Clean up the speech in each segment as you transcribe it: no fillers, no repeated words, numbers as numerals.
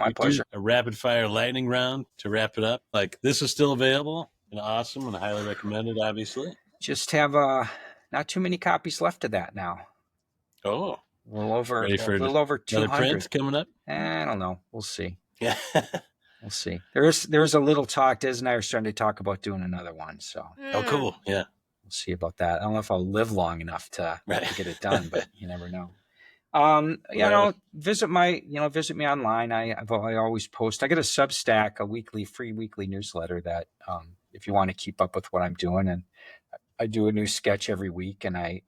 my we pleasure. do a rapid fire lightning round to wrap it up. Like, this is still available and awesome and highly recommended, obviously. Just have not too many copies left of that now. Oh, A little over for 200 print coming up. I don't know. We'll see. Yeah. We'll see. There's a little talk. Des and I are starting to talk about doing another one. So Oh, cool. Yeah. we'll see about that. I don't know if I'll live long enough to get it done, but you never know. Visit me online. I always post. I get a Substack, a free weekly newsletter that if you want to keep up with what I'm doing, and I do a new sketch every week, and I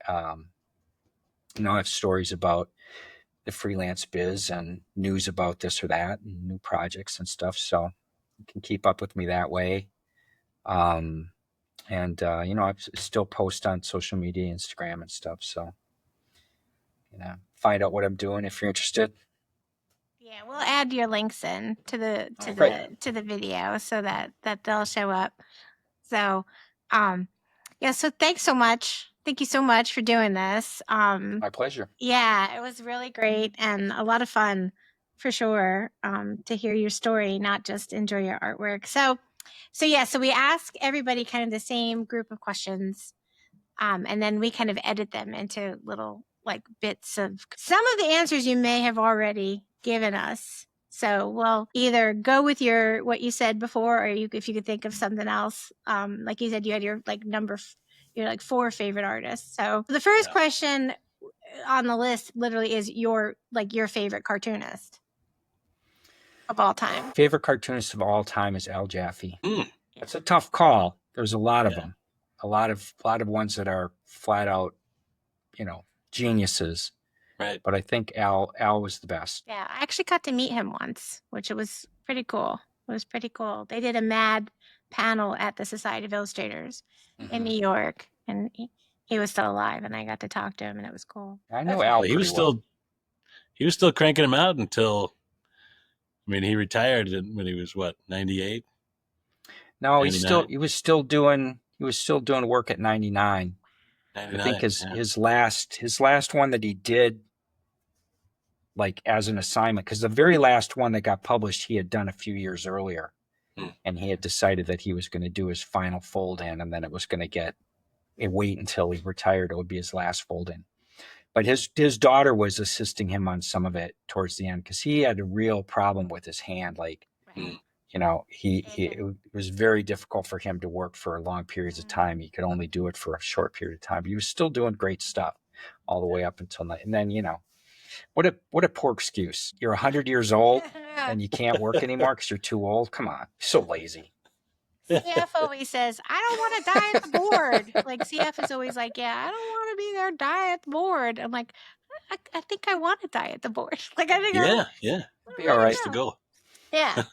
have stories about the freelance biz and news about this or that and new projects and stuff. So you can keep up with me that way. I still post on social media, Instagram and stuff. So, find out what I'm doing if you're interested. Yeah, we'll add your links in to the video so that they'll show up. So, so thanks so much. Thank you so much for doing this. My pleasure. Yeah, it was really great and a lot of fun for sure, to hear your story, not just enjoy your artwork. So we ask everybody kind of the same group of questions, and then we kind of edit them into little like bits of some of the answers you may have already given us. So we'll either go with what you said before, or if you could think of something else. Like you said, you had your your 4 favorite artists. So the first question on the list literally is your favorite cartoonist of all time. Favorite cartoonist of all time is Al Jaffe. It's a tough call. There's a lot of them, a lot of ones that are flat out, geniuses. Right. But I think Al was the best. Yeah, I actually got to meet him once, which was pretty cool. It was pretty cool. They did a mad panel at the Society of Illustrators in New York, and he was still alive, and I got to talk to him, and it was cool. I know Al. He was still cranking them out until, he retired when he was 98. No, he was still doing work at 99. I think his last one that he did, like as an assignment, because the very last one that got published he had done a few years earlier, and he had decided that he was going to do his final fold in, and then it was going to wait until he retired. It would be his last fold in. But his daughter was assisting him on some of it towards the end, because he had a real problem with his hand. Like, it was very difficult for him to work for long periods of time. He could only do it for a short period of time, but he was still doing great stuff all the way up until night. And then, what a poor excuse. You're 100 years old and you can't work anymore because you're too old. Come on. So lazy. CF always says, I don't want to die at the board. Like, CF is always like, yeah, I don't want to be there, die at the board. I'm like, I think I want to die at the board. Like, I think be all right to go. Yeah,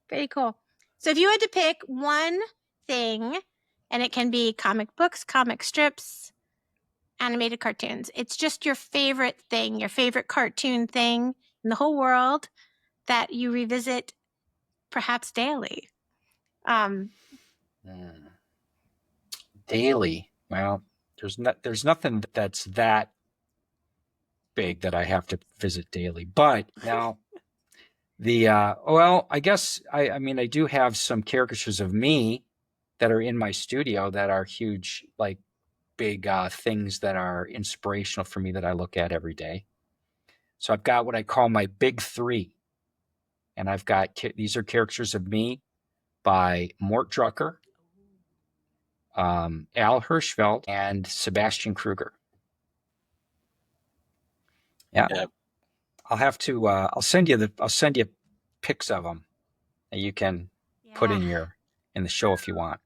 pretty cool. So if you had to pick one thing, and it can be comic books, comic strips, animated cartoons, it's just your favorite thing, your favorite cartoon thing in the whole world that you revisit perhaps daily. Daily. Well, there's nothing that's that big that I have to visit daily. But now I guess I do have some caricatures of me that are in my studio that are huge, like big things that are inspirational for me that I look at every day. So I've got what I call my big 3. And I've got, these are caricatures of me by Mort Drucker, Al Hirschfeld, and Sebastian Kruger. Yeah. I'll have to, I'll send you pics of them that you can put in the show if you want.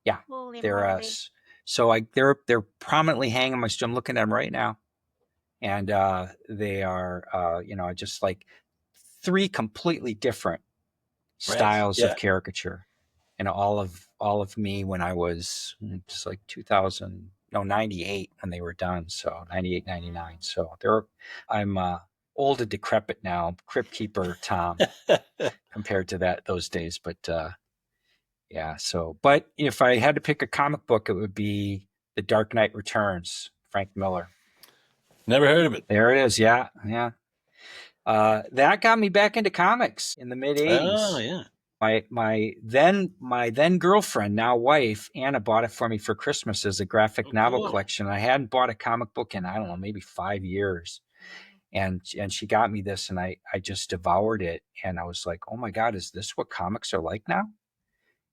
Yeah. They're prominently hanging in my studio. I'm looking at them right now. And they are, just like 3 completely different styles of caricature, and all of me when I was just like 98 when they were done. So 98, 99. So I'm old and decrepit now, Crypt Keeper Tom, compared to those days. But but if I had to pick a comic book, it would be The Dark Knight Returns, Frank Miller. Never heard of it. There it is. Yeah. That got me back into comics in the mid-'80s. Oh yeah. My then girlfriend, now wife, Anna, bought it for me for Christmas as a graphic novel collection. I hadn't bought a comic book in, I don't know, maybe 5 years. And she got me this, and I just devoured it. And I was like, oh my God, is this what comics are like now?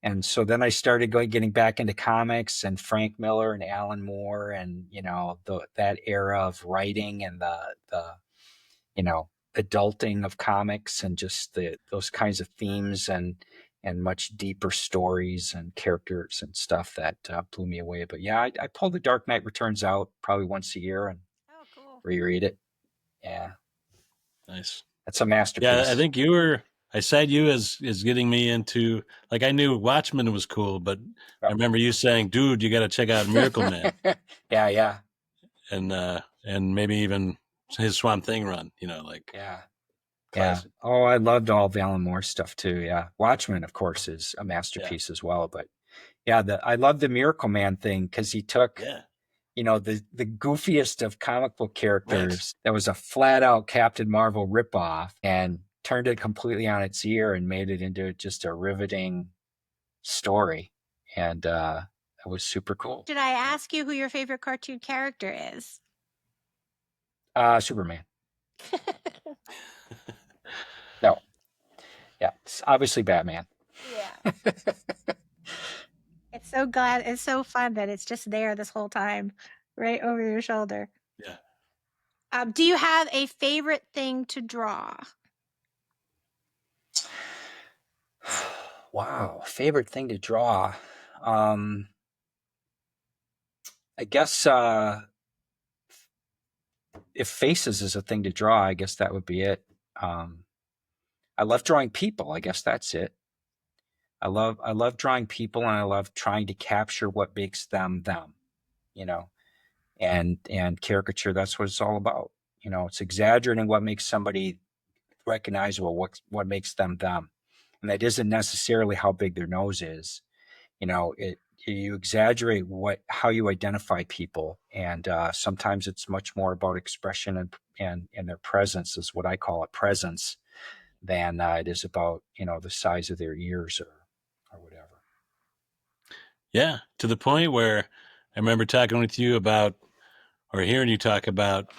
And so then I started getting back into comics and Frank Miller and Alan Moore and, that era of writing and the adulting of comics and just those kinds of themes and much deeper stories and characters and stuff that blew me away. But yeah, I pull The Dark Knight Returns out probably once a year and reread it. Yeah. Nice. That's a masterpiece. Yeah, I think I said you as getting me into, like, I knew Watchmen was cool, but I remember you saying, dude, you got to check out Miracle Man. Yeah. And maybe even his Swamp Thing run, like. Yeah. Classic. Yeah. Oh, I loved all of Alan Moore's stuff too. Yeah. Watchmen, of course, is a masterpiece as well. But yeah, I love the Miracle Man thing because he took, the goofiest of comic book characters that was a flat out Captain Marvel ripoff and turned it completely on its ear and made it into just a riveting story. And it was super cool. Did I ask you who your favorite cartoon character is? Superman. No. Yeah, it's obviously Batman. Yeah. It's so fun that it's just there this whole time, right over your shoulder. Yeah. Do you have a favorite thing to draw? Wow, favorite thing to draw. I guess if faces is a thing to draw, I guess that would be it. I love drawing people. I guess that's it. I love drawing people, and I love trying to capture what makes them, and caricature. That's what it's all about. It's exaggerating what makes somebody recognizable, what makes them, and that isn't necessarily how big their nose is. You exaggerate how you identify people, and sometimes it's much more about expression and their presence, is what I call it, presence, than it is about the size of their ears or whatever. Yeah, to the point where I remember talking with you about, or hearing you talk about,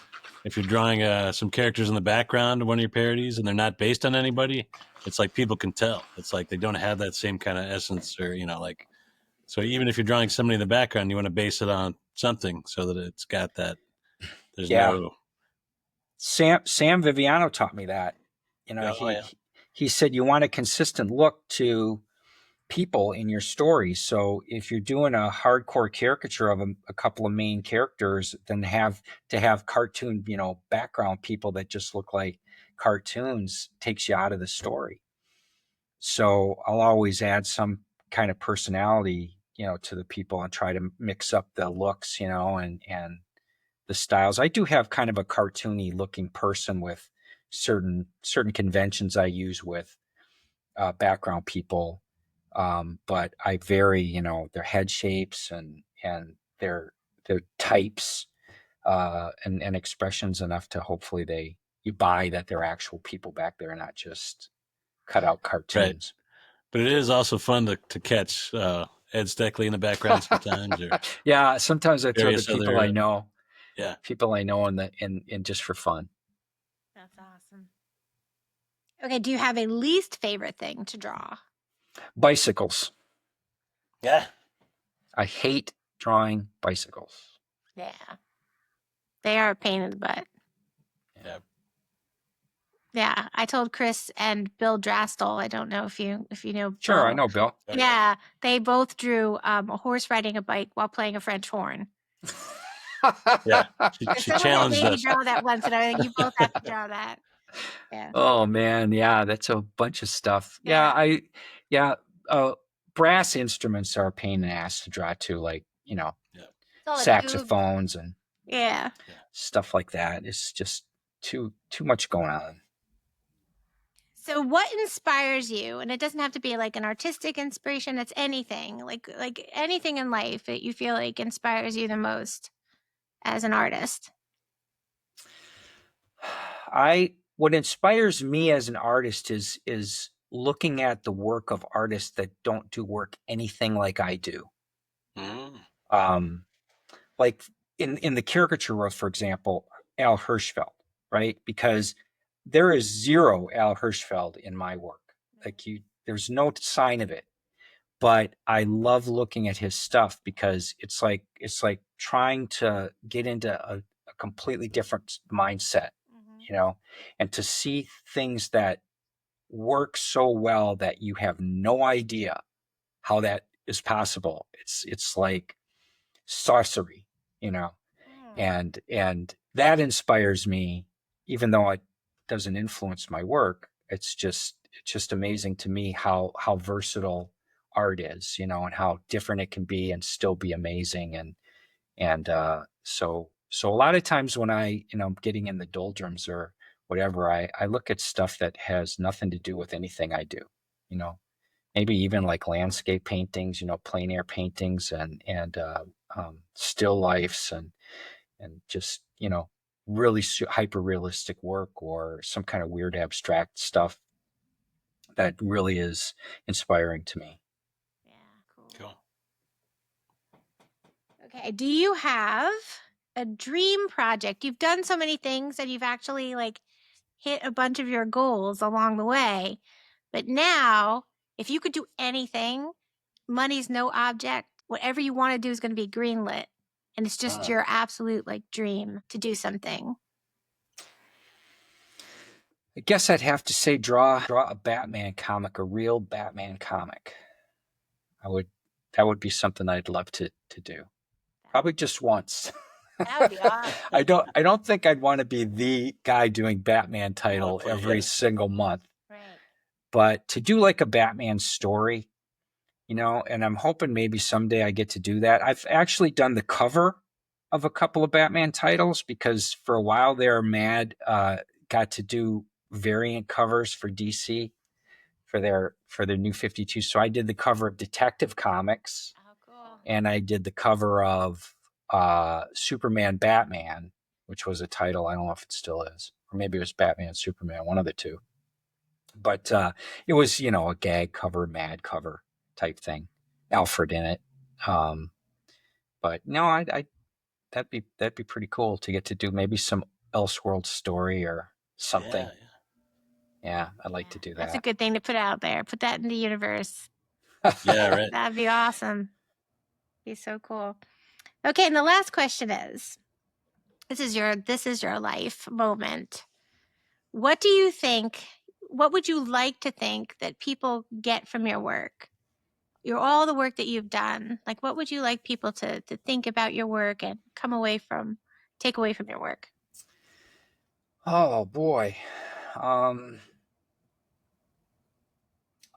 if you're drawing some characters in the background of one of your parodies and they're not based on anybody, it's like people can tell. It's like they don't have that same kind of essence, or like. So even if you're drawing somebody in the background, you want to base it on something so that it's got that. There's no. Sam Viviano taught me that. He said you want a consistent look to people in your stories. So if you're doing a hardcore caricature of a couple of main characters, then have cartoon, background people that just look like cartoons takes you out of the story. So I'll always add some kind of personality, to the people and try to mix up the looks, and the styles. I do have kind of a cartoony looking person with certain conventions I use with background people. But I vary, their head shapes and their types and expressions enough to hopefully you buy that they're actual people back there, not just cut out cartoons. Right. But it is also fun to catch Ed Steckley in the background sometimes. Yeah, sometimes I throw the people I know. Yeah, people I know in just for fun. That's awesome. Okay, do you have a least favorite thing to draw? Bicycles. Yeah. I hate drawing bicycles. Yeah. They are a pain in the butt. Yeah. Yeah, I told Chris and Bill Drastel. I don't know if you know. Sure, Bill. I know Bill. Yeah, they both drew a horse riding a bike while playing a French horn. Yeah, she challenged us. Draw that once, and I think you both have to draw that. Yeah. Oh man, yeah, that's a bunch of stuff. Brass instruments are a pain in the ass to draw too, like saxophones and stuff like that. It's just too much going on. So what inspires you? And it doesn't have to be like an artistic inspiration. It's anything, like anything in life that you feel like inspires you the most as an artist. I what inspires me as an artist is looking at the work of artists that don't do work anything like I do. Like in the caricature world, for example, Al Hirschfeld, right? Because there is zero Al Hirschfeld in my work. Like there's no sign of it. But I love looking at his stuff because it's like trying to get into a completely different mindset, and to see things that work so well that you have no idea how that is possible. It's like sorcery, and that inspires me, even though it doesn't influence my work. It's just amazing to me how versatile art is, and how different it can be and still be amazing. And so a lot of times when I, getting in the doldrums or whatever, I look at stuff that has nothing to do with anything I do, maybe even like landscape paintings, plein air paintings and still lifes and just, really hyper realistic work or some kind of weird abstract stuff that really is inspiring to me. Yeah, cool. Okay, do you have a dream project? You've done so many things and you've actually like hit a bunch of your goals along the way. But now, if you could do anything, money's no object. Whatever you want to do is going to be greenlit. And it's just your absolute like dream to do something. I guess I'd have to say draw a Batman comic, a real Batman comic. That would be something I'd love to do. Probably just once. That would be awesome. I don't think I'd want to be the guy doing Batman title every single month. Right. But to do like a Batman story, and I'm hoping maybe someday I get to do that. I've actually done the cover of a couple of Batman titles because for a while there, Mad got to do variant covers for DC for their New 52. So I did the cover of Detective Comics. Oh, cool. And I did the cover of Superman Batman, which was a title. I don't know if it still is, or maybe it was Batman Superman, one of the two. But it was, a gag cover, Mad cover type thing, Alfred in it. But no, that'd be pretty cool to get to do maybe some Elseworld story or something. Yeah, I'd like to do that. That's a good thing to put out there. Put that in the universe. Yeah, right. That'd be awesome. Be so cool. Okay, and the last question is, this is your life moment. What do you think, what would you like to think that people get from your work? All the work that you've done. Like, what would you like people to think about your work and take away from your work? Oh boy.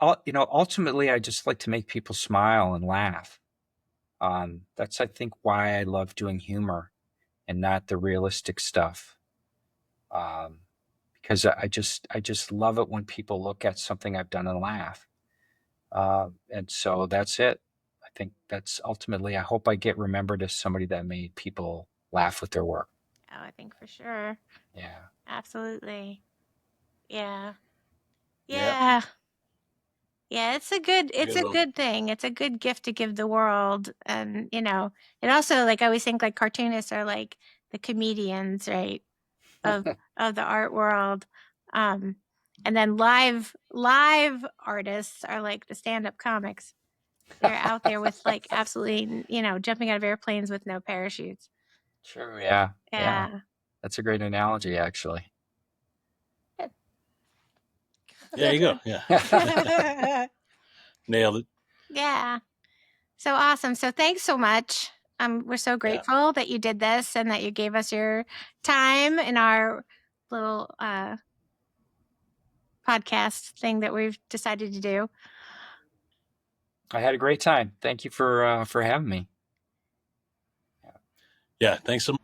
Ultimately, I just like to make people smile and laugh. That's, I think, why I love doing humor and not the realistic stuff. Because I just love it when people look at something I've done and laugh. And so that's it. I think that's ultimately, I hope I get remembered as somebody that made people laugh with their work. Oh, I think for sure. Yeah. Absolutely. Yeah. Yeah. Yeah, it's a good thing. It's a good gift to give the world. And, it also, like, I always think like cartoonists are like the comedians, right? Of the art world. And then live artists are like the stand-up comics. They're out there with like absolutely, jumping out of airplanes with no parachutes. Sure. Yeah. That's a great analogy, actually. There you go. Yeah. Nailed it. Yeah. So awesome. So thanks so much. We're so grateful that you did this and that you gave us your time in our little podcast thing that we've decided to do. I had a great time. Thank you for having me. Yeah. Thanks so much.